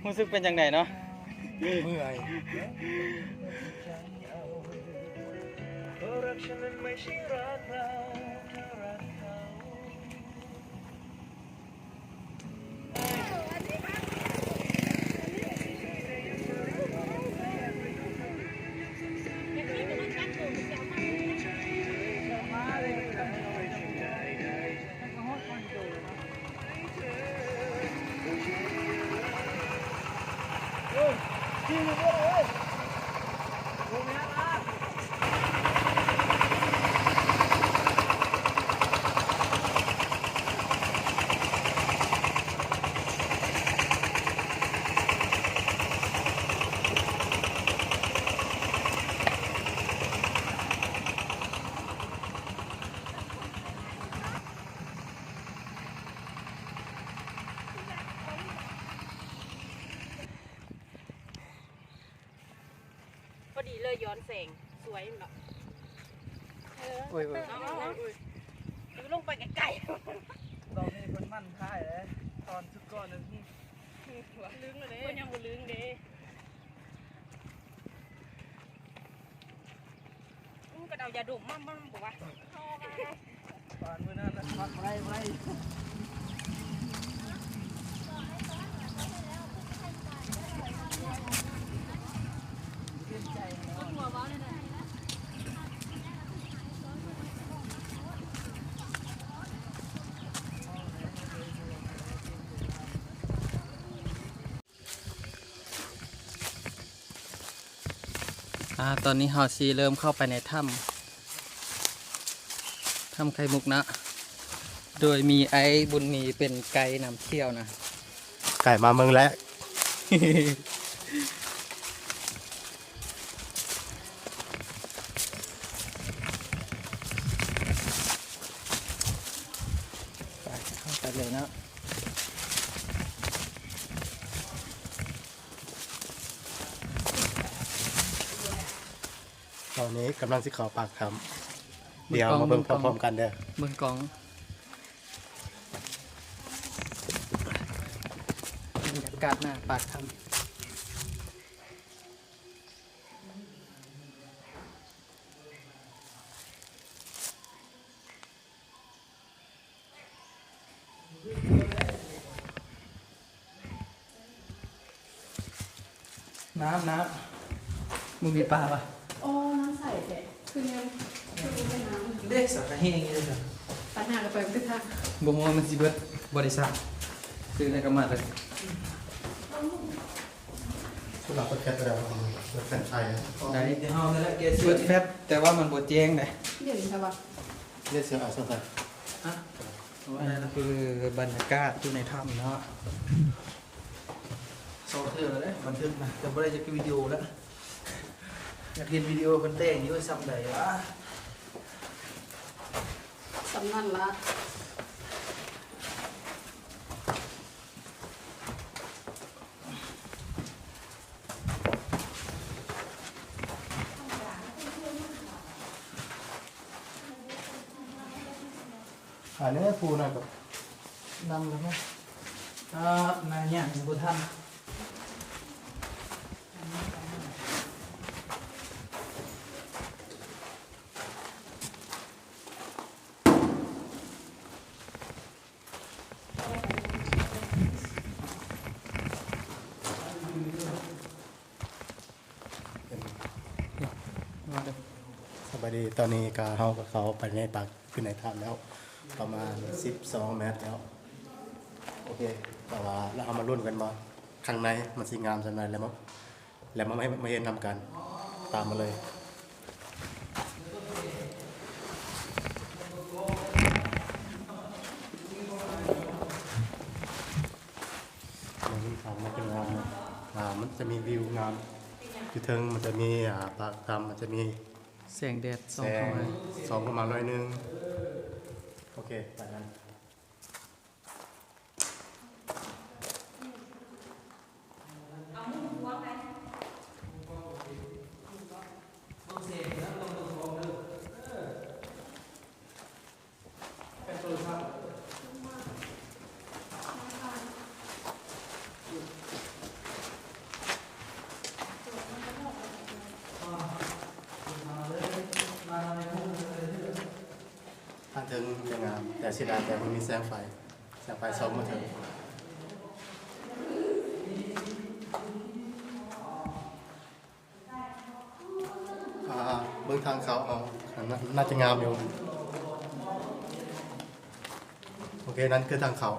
รู้สึกเป็นยังไงเนาะเมื่อยพอดีเลยย้อนแสงสวยเนาะดูลงไปไกลๆ ตอนนี้คนมั่นท้ายเลยตอนทุกก้อนนึงลึงเลยมันยังบ่ลึงเด้กระเดายาดมมั่งบอกว่าตอนมื้อนั้นนะพักไรตอนนี้ฮอซีเริ่มเข้าไปในถ้ำไข่มุกนะโดยมีไอ้บุญมีเป็นไกด์นำเที่ยวนะไก่มาเมืองแล้วเข้าไปเลยนะตอนนี้กำลังสิเขาปากคำเดี๋ยวมาเบิ่งพร้อมๆกันเด้อเบิ่งกองบรรยากาศหน้าปากคำน้ำมึงมีปลาปะอ๋อน้ำใสแท้คือยังคือเป็นน้ำ เด็กสักแห้งเลยจ้ะ ปัญหาเราไปไม่ทันบ่มมันสิเบิดบริษัทซื้อในกระมาเลย สุดหลักประเทศแล้วแฟนไทย ได้ที่ห้องนั่นแหละเกสเบิดแฟบแต่ว่ามันบ่แจ้งเลย เดี๋ยวนี้ใช่ปะ เรียกเสียงอาสาอันนั้นคือบรรยากาศที่ในถ้ำเนาะโซเทอร์เลยบันทึกนะแต่ไม่ได้จะกินวิดีโอแล้วอยากเห็นวิดีโอคนแต่งอยู่ซ้ำใดวะ สำนันละอันนี้ปูน่ะแบบ นำแล้วไหมนายเนี่ยบุท่านสบายดีตอนนี้กาเฮากับเขาไปในปากขึ้นในถ้ำแล้วประมาณ12 เมตรแล้วโอเคแต่ว่าเราเอามารุ่นกันบ่ข้างในมันสิงามสักหน่อยแล้วมันไม่เห็นนำกันตามมาเลยมันเป็นงามมันจะมีวิวงามอยู่เทิงมันจะมีปากกำมันจะมีแสงแดดส่องเข้ามาหน่อยนึงโอเคไปกัน ถึงจะงามแต่เสียดายแต่มันมีแสงไฟส่องมาถึงเบื้องทางเขาเอาน่าจะงามอยู่โอเคนั่นคือทางเขา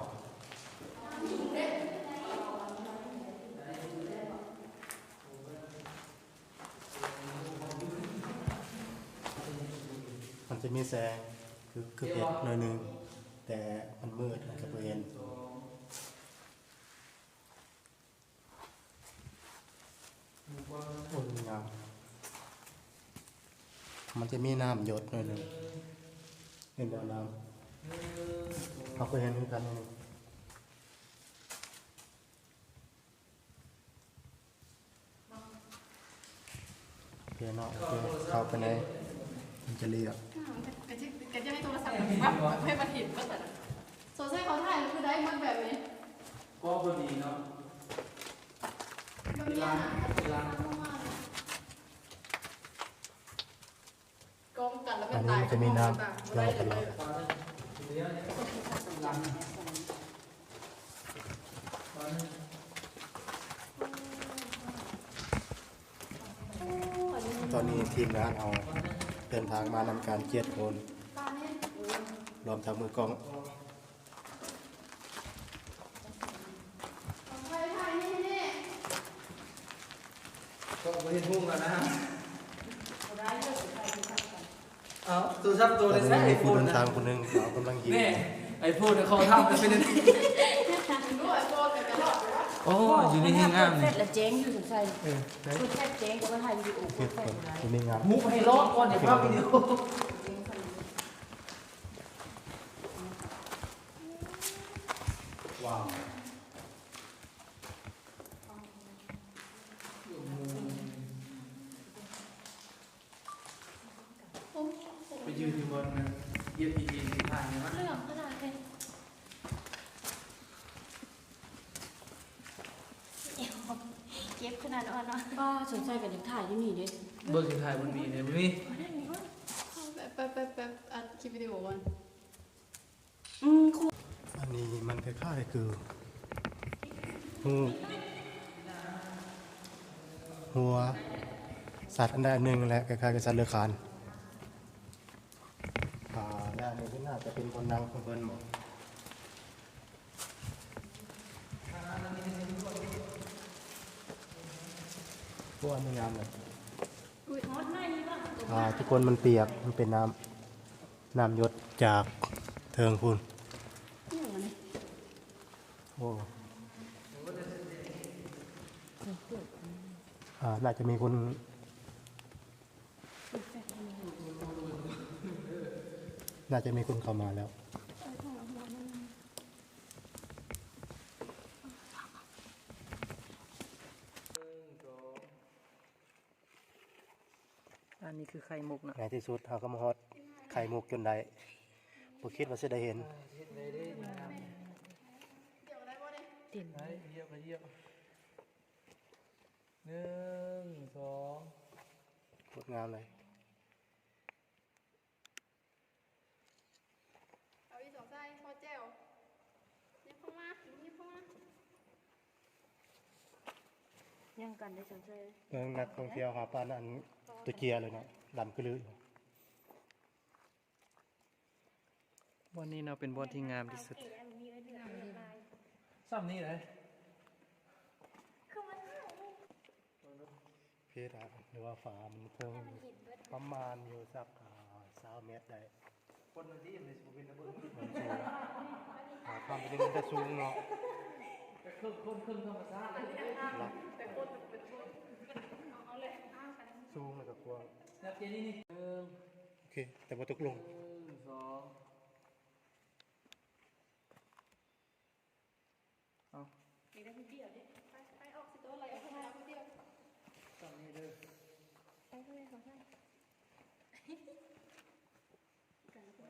มันจะมีแสงคือเพชรหน่อยนึงแต่มันมืดกับเห็นโอ้ยงามมันจะมีน้ำหยดหน่อยนึงเห็นแบบน้ำเขาก็เห็นเหมือนกันนี่โอเคเนาะโอเคเข้าไปในมันจะเรียก กันจะให้โทรศัพท์ว่าให้มาถิ่นก็แต่โซเชียลเขาถ่ายคือได้หมดแบบนี้ ก็พอดีเนาะ แบบนี้นะกองกันแล้ว อั ก็ นนี้ ตาย มันจะมีน้ำยาวตลอดตอนนี้ทีมงานเอาเดินทางมานำการเกียรติโคนรวมทั้งมือกล้อง ก็ไปเห็นหุ้งแล้วนะเอาตัวซับตัว ต ใน อน แท้ไอ นี้ โฟ ผู้ น เดิน นะ ทางคนหนึ่งเขากำลังหิว แน่ไอโฟนเขาทำกันเป็นโอ้อยู่ในที่งาม เสร็ นี่ จแล้วเจ๊งอยู่สนใจชุดแทบเจ๊งแต่ว่าถ่ายวิดีโอ เกียรติ แท โค บ น หาย ที่นี่งาม มุกให้รอดก่อนเดี๋ยวภาพวิดีโอว้าวไปยืนอยู่บนเหยียบยีนผ่านเนี่ยมั้ย เรื่องขนาดเป็น เก็บขนาดอ่อนเนาะป้าสนใจกันยังถ่ายอยู่นี่เด้ เบิร์กถ่ายบนมีเนี่ยมี ไปอัดคลิปวิดีโอวัน ครู อันนี้มันคล้ายๆคือหูหัวสัตว์อันใดอันหนึ่งแหละคล้ายๆกับสัตว์เลื้อยคลานด้านนี้ก็น่าจะเป็นคนนั่งของเพิ่นหมดพวกอันนี้งามเลย ฮอตมากนี่ป่ะ ทุกคนมันเปียกมันเป็นน้ำหยดจากเทิงคุณโอ้น่าจะมีคนเข้ามาแล้ว อันนี้คือไข่มุกนะ ในที่สุดเราก็มาฮอดไข่มุกจนได้บ่คิดว่าจะได้เห็น ติ่ม ไปเยี่ยมหนึ่งสอง งดงามเลย เอาอีสองไส้พอแจ้วยิบเข้ามา ยังกันได้สนใจ เมืองนักท่องเที่ยวหาปลาอันตะเกียเลยเนาะดำกระลือ วันนี้เราเป็นบอลที่งามที่สุดซ้ำนี่เลย เพดานหรือว่าฝามันเพิ่งประมาณอยู่สัก20 เมตรได้ คนมันที่ในสุรินทร์นะเบิ้ง มันสูงความเป็นมันจะสูงเนาะ ครึ่งธรรมชาติเลย รับสูงแล้วก็กว้าง นับเจนี่นี่หนึ่ง โอเคแต่ว่าตกลง สองเอา อีกได้เดียวดิไปออกสิตัวอะไรออกมาเดียว ซ้ำนี่เด้อ ไปข้างในของไส้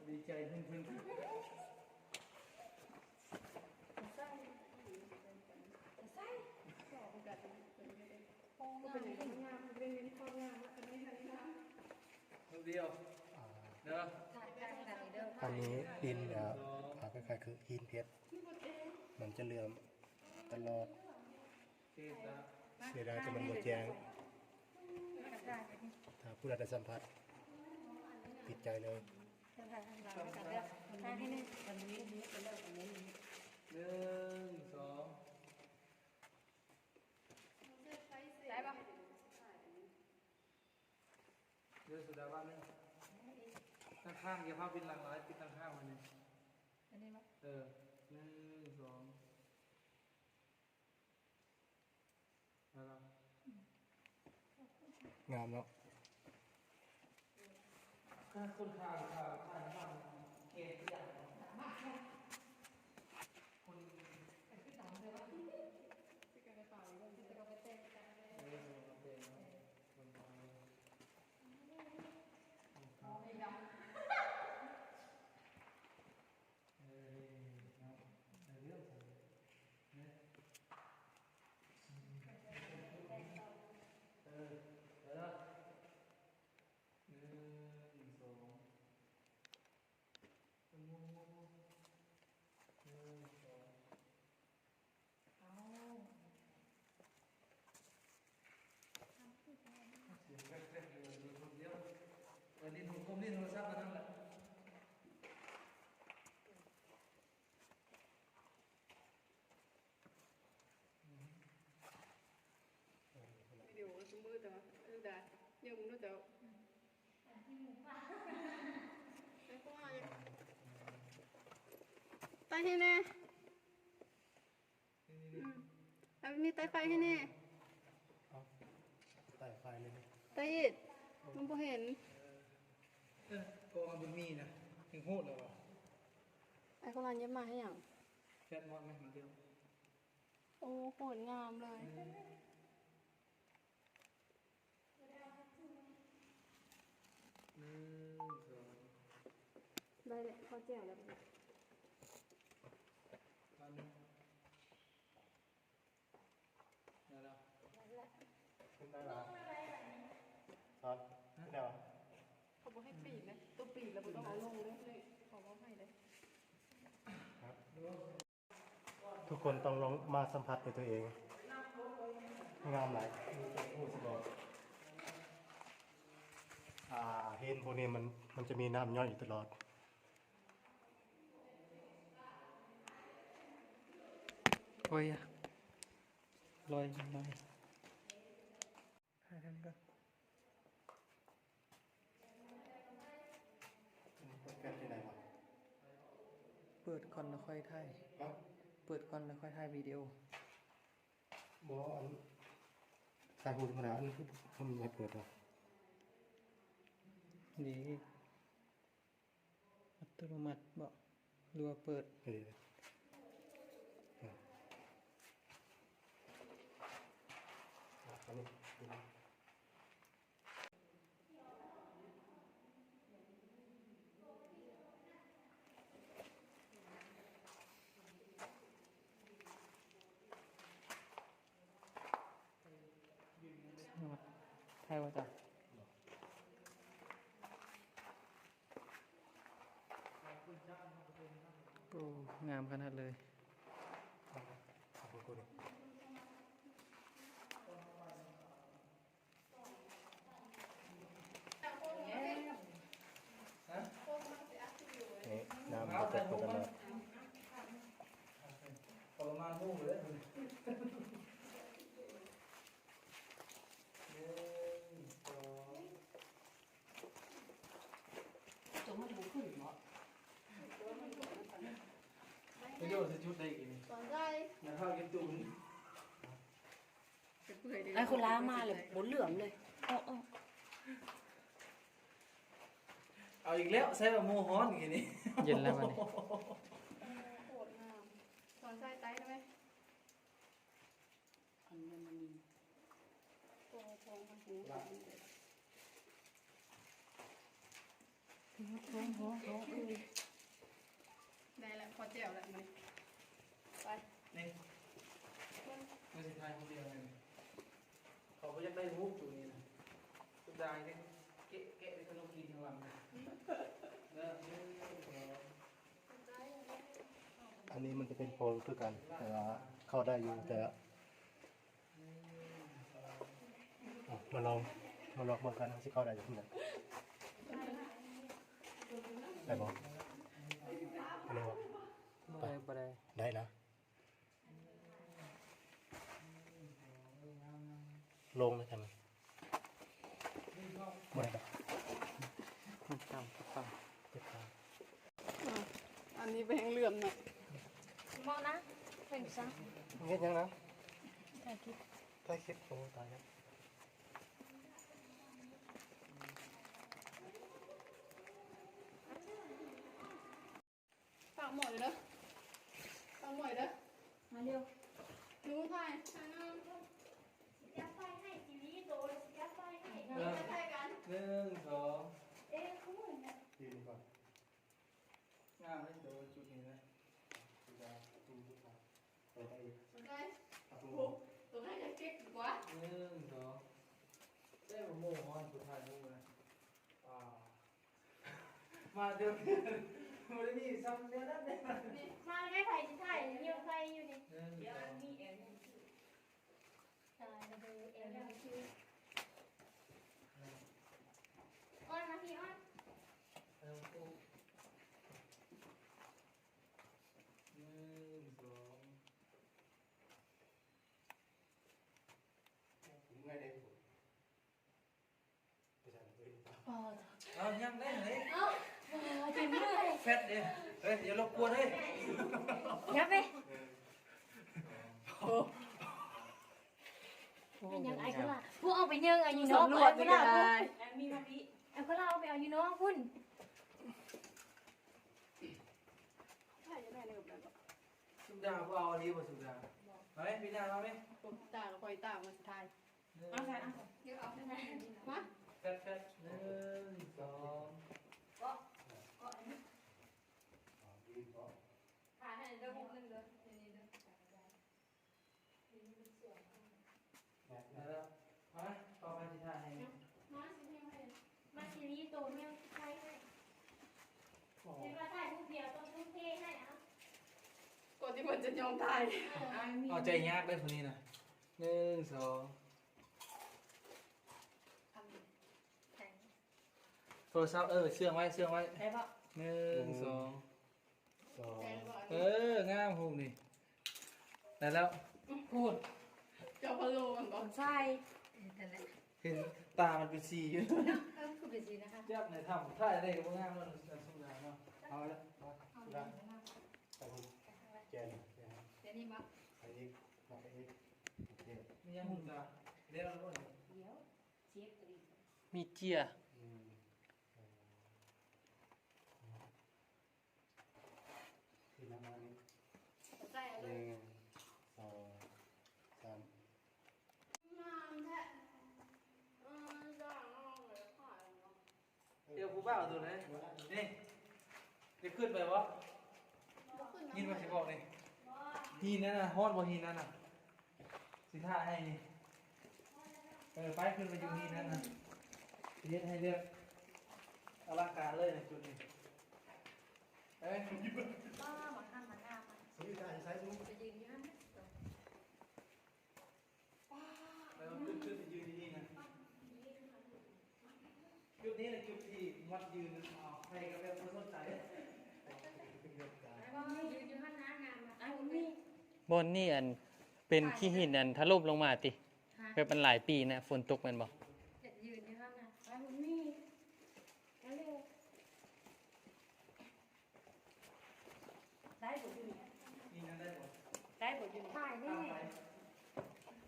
ดีใจเพิ่งเดียวเด้อ ถ่ายได้ขนาดนี้เด้อ อันนี้ดินคล้ายๆคือหินเพชรมันจะเหลื่อมตลอด เทศนะ เสียดายแต่มันหมดแจ้งถ้าผู้ใดได้สัมผัสติดใจเลย 1 2 ได้ปะ เรื่องสุดาบ้านนี่ตั้งข้างอย่าพาเป็นหลังร้ายปิดตั้งข้างมันนี่ อันนี้ปะ 1 2แล้วก็ งามเนาะ ข้างคนข้างเกณฑ์ทุกอย่างคน ที่กันไปเป่าอีกคนที่จะไปเต้นกันเลย ไม่ได้สนุกเลยนะคนไทย ไม่ดำ นะในเรื่องของเนี่ยแล้ว1 2 เสียงแกรกๆเลยดูคนเดียวลิ้นผมลิ้นโทรศัพท์มานั่นแหละวิดีโอสมมือแต่ว่าดูได้ยังมึงดูแต่ไต้ให้แน่แล้วมีไต้ไฟให้แน่ เอาใต้ไฟเลยนะ ไต้อิดมันพอเห็น ก็เอาเป็นมีนะถึงโหดเลยวะ ไอ้คนร้านเย็บมาให้อย่าง แคทมอดไหมมันเดียว โอ้โหงามเลย 1 2 ได้เลยเขาแจ๋วแล้ว อันนี้ได้แล้ว ขึ้นได้ละซอนเดี๋ยว เขาบอกให้ปีกเลยตัวปีกแล้วมันต้องเอาลงเลยขอว่าให้เลย ทุกคนต้องลองมาสัมผัสด้วยตัวเอง งามหลายผู้สบอกเห็นพวกนี้มันจะมีน้ำย่อยอยู่ตลอด โอ้ยลอยให้ท่านก็ เกิดที่ไหนวะ เปิดก่อนแล้วค่อยถ่าย ครับ เปิดก่อนแล้วค่อยถ่ายวิดีโอ บออันสายหุ่นขนาดนี้ทำไม่เปิดหรอ นี่อัตโนมัติบอกรัวเปิด เฮ้ยอันนี้ ถ่ายว่าจ้ะโอ้งามขนาดเลย ขอบคุณ นี่น้ำจะตกกันแล้ว ประมาณหูเลยตัวมันดูขึ้นเนาะ วิดีโอจะชุดได้กี่นี่ สนใจ อย่าเข้ากินตูน ไอ้คนล้ามาเลยบนเหลืองเลยโอ้ เอาอีกแล้วใส่แบบโมฮอนกี่นี่เย็นแล้วมันนี่ โคตรงามสนใจไต้ได้ไหม อันนี้มันมี ตัวทองมันหู ได้แล้วพอแจ๋วแล้วมันไป นี่ไม่ใช่ทายคนเดียวเลยเขาก็อยากได้รูปตัวนี้นะทุกดายเนี่ยเกะไปขนมกินทั้งวันเลย อันนี้มันจะเป็นโพลคือกัน แต่ว่าเข้าได้อยู่แต่มาลองเบิ่งกันสิเข้าได้อยู่ที่ไหนได้บ่ได้บ่ บ่ได้ ได้นะลงเลยกันบ่ได้ดอก มันต่ำต่ เจ็บขา อันนี้เป็นเหลื่อมเนาะ มองนะเป็นซะ เฮ็ดยังนะ ถ่ายคลิป ถ่ายคลิปโอ้ตายแล้ว ฝากหมดเลยเด้อฝากหมดเด้อ มาเร็ว หนูถ่าย จะไปให้ทีวีโดนจะไปให้ ถ่ายกัน 1 2 เอ๊ะเขาเหมือนกัน ยืนก่อน งามเลยโดนจุดนี้นะ จะดูทุกคนเปิดได้อีก สนใจ ครับผม โอ้ตรงนั้นจะเก๊กกว่า 1 2ได้บ่โม่ฮอนสุดท้ายมูนะมาเดี๋ยวบ่ได้มีซ้ำเดียวนั้นเด้ มาได้ไผ่ที่ถ่ายเยี่ยมใครอยู่นี่ 1 2 ถ่ายระเบิดเอ็มคิวอ้อนมาพี่อ้อน 1 2 ง่ายได้ผมไปสั่งไป อ๋อ เอายังได้เลย เอ้าจริงด้วย แฟดเด้เฮ้ยอย่ารบกวนเฮ้ย ยับไปยังไอ้ก็ล่ะพวกเอาไปเยื่อไอ้ยูน้องเอาไปล่ะมีมาพี่เอาก็ล่ะเอาไปเอายูน้องพุ่น ถ่ายยังไงเลยแบบนั้น สุดาบ่เอาอันนี้บ่สุดามาไหมพี่นามาไหม ผมตาเราคอยตามาสุดท้าย เอาใส่เอา เดี๋ยวเอามา แฟด1 2 ก็อันนี้ ยืนก่อน ถ่ายให้เดี๋ยวผมนึงเด้อ แล้วมาต่อไปสิท่าให้ มาสิให้ให้ มาซีรีส์โตเนี่ยใช่ให้เห็นว่าถ่ายรูปเดียวต้องทุ่มเทให้อ่ะ ก่อนที่มันจะยอมถ่าย เอาใจยากได้คนนี้นะ1 2 แต่ง โทรศัพท์เชื่องไว้ ได้ปะ 1 2 สอง งามหูนี่ได้แล้ว พูดเจ้าพะโล้มันบอก ใช่แต่ละ เห็นตามันเป็นสีอยู่ คือเป็นสีนะคะ ยับในถ้ำถ้าได้ก็งามมันสุดาเนาะเอาละ เอาเดี๋ยวนะ แต่ผมแกน เดี๋ยวนี้มั้ง ไปอีกมาไปอีกโอเค มียังหูตาเดี๋ยวเรา เดี๋ยวเช็คตัวนี้ มีเจีย ที่น้ำมันนี่ ใส่เอา ห เลย นึ่งสองสาม น้ำแท้จ้าน้องเลยถ่ายเนาะ เดี๋ยวกูบ้าตัวไหนนี่จะขึ้นไปวะหินมาสิบอกนี่หินนั่นน่ะฮอดบ่หินนั่นน่ะสิท่าให้นี่ไปขึ้นไปอยู่หินนั่นน่ะเฮ็ดให้เลือกอลังการเลยในจุดนี้เอ้ย ก็หมอนข้างหมอนหน้ามัน สวิตช์การใช้ซุ้ม จะยืนอยู่นั่นนะ แล้วขึ้นไปยืนที่นี่นะจุดนี้แหละจุดที่วัดยืนใครก็แบบคนสนใจ ก็ยืนอยู่ข้างหน้างานมาไอ้คุณมี บนนี่อันเป็นขี้หินอันถล่มลงมาติเป็นมันหลายปีนะฝนตกแมันบ่ จะยืนอยู่ข้างหน้าไอ้คุณมีแล้วเร็วได้บทอยู่เนี่ย นี่นั่นได้หมด ได้บทอยู่ถ่ายได้ไง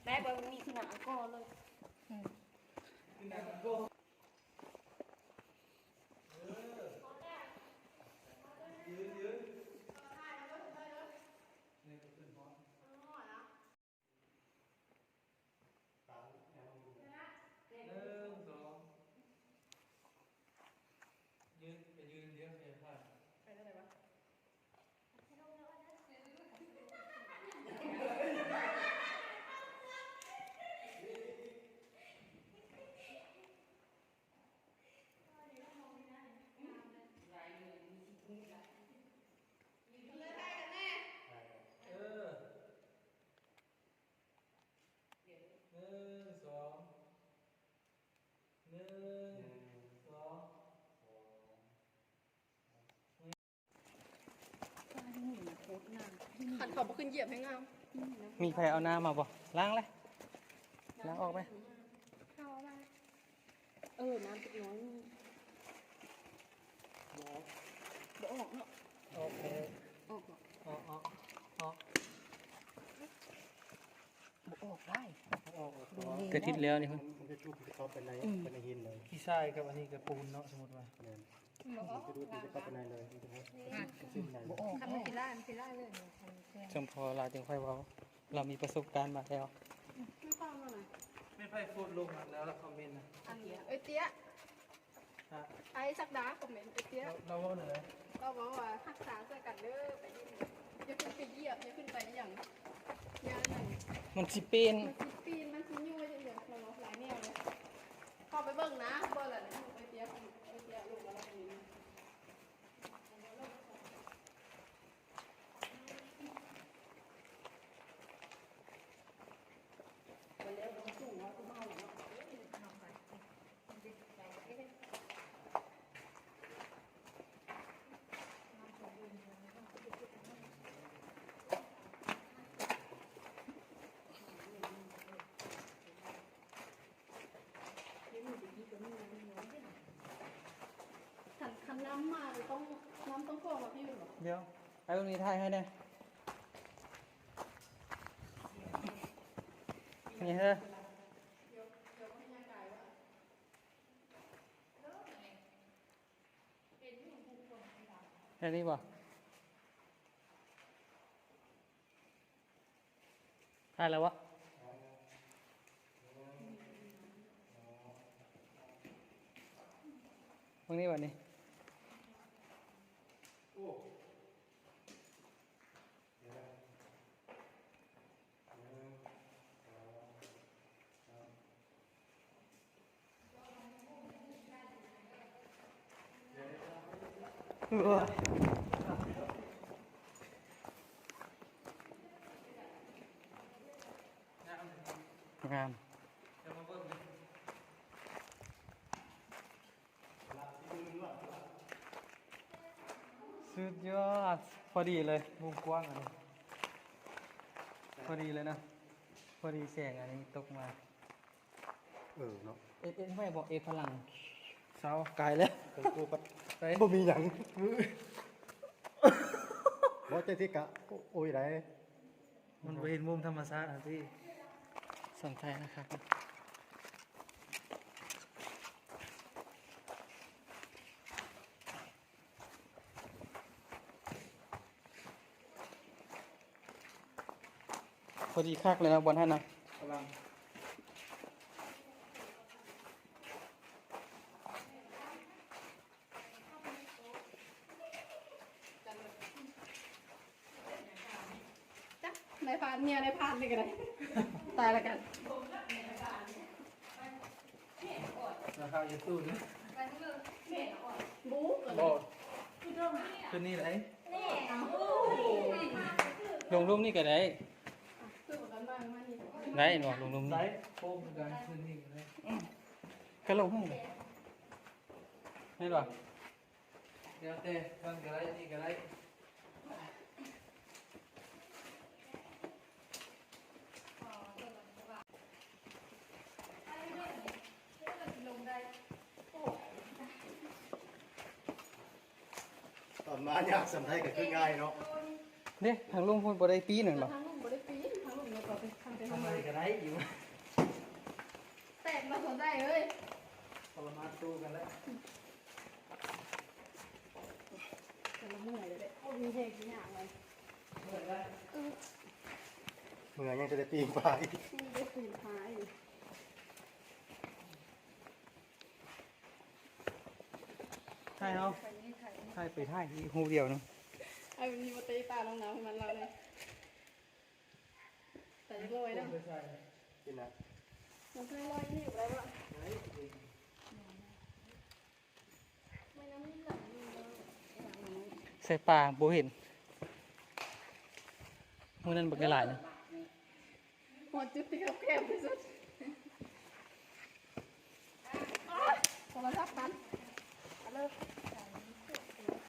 ได้บทมีขนาดก็เลย ขึ้นได้ก็ ยืนไปยืนเดี๋ยวเดี๋ยวผ่าน ไปได้ไหนวะ เ ขันเขาบ่ขึ้นเหยียบให้งาม มีใครเอาน้ำมาบ่ล้างเลยล้างออกไหม เข้ามาน้ำติดน้อยบ่ออกเนาะ โอเค ออกบ่ ออกออกออก บ่ออกได้ ออกออก แต่ทิศแล้วนี่ มันจะชุบที่เขาเป็นในหินเลย ขี้ทรายกับอันนี้กับปูนเนาะสมมติว่า เนี่ยจะดูที่เขาเป็นในเลยมันจะให้ขึ้นใน บ่ออกคันมันสิล่าเลยเนี่ยคันแท้ ชมพอลาจึงค่อยเว้าเรามีประสบการณ์มาแล้ว ไม่ฟังมาหน่อย ไม่ไพ่โฟดลงแล้วคอมเมนต์นะ อันนี้เตี้ย ฮะ ไอ้สักดาคอมเมนต์เตี้ย เราว่าเหนื่อย เราบอกว่ารักษาเสื้อกันเด้อไปยิ่งอย่าขึ้นไปเหยียบอย่าขึ้นไปอย่างอย่างนั้น มันสิเป็น มันสิปีนมันสิยุ่ยจังเดียวเราหลายแนวเลยเข้าไปเบิ่งนะเบิ่งแล้วนะไปเตี้ยลูกอะไรนี้ คันน้ำมาจะต้องน้ำต้องโค้งมาพี่อยู่หรอ เดี๋ยวไอ้ตรงนี้ถ่ายให้ได้นี่เฮ้แค่นี้บ่ถ่ายแล้ววะตรงนี้วะนี่งาม จะมาเบิ่งเลย สุดยอด พอดีเลยมุมกว้างอันนี้พอดีเลยนะ พอดีแสงอันนี้ตกมา เนาะ เอ็ดไม่บอกเอ็ดพลัง เสาไกลแล้ว เป็นกูปัด ไป บ่มีหยังบ่ใจที่กะโอ้ยได้ มันไปเห็นมุมธรรมชาตินะพี่ สนใจนะครับ พอดีคักเลยนะบอลท่านนะ กำลัง จ้ะในพานเมียในพานนี่ก็ได้ตายแล้วกัน ราคาอยู่ตู้นี่ บู๊กัน บอดคืนนี้ไหน ลงรูปนี่ก็ได้ คือเหมือนกันบ้างมานี่ ได้หนอลงรูป ไหน นี่ โค้งกันคืนนี้ก็ได้ ก็ลงห้องเลยไม่หรอ เดี๋ยวแต่กันก็ได้นี่ก็ได้ ตอนมาอยากสำไทยก็คือง่ายเนาะ เนี่ยทางลุงพูดบ่ได้ปีหนึ่งหรอ ทางลุ่มบ่ได้ปีนทางลุ่มเราก็ไปทางไป ทำไมก็ได้อยู่ แตกมาสนได้เอ้ย ปรมาตู้กันแล้ว แต่ละเมื่อยเลยโอ้มีเหตุมีอย่างเลย เมื่อไร เมื่อยังจะได้ปีนไป ที่ได้ปีนฟ้าอยู่ ใช่เอาใช่ไปท่ายที่หูเดียวเนาะ ไอ้มันมีมาตีตาลงน้ำให้มันเราเลยแต่จะลอยแล้ว ไม่ใช่ กินนะ มันเคยลอยนี่อยู่แล้วอะไม่น้ำนี่หลังนี่แล้ว ใส่ปลาโบเห็นมือนั้นบักได้หลายนะ หัวจุดที่เขาแคบที่สุดโทรศัพท์กันเอาเลย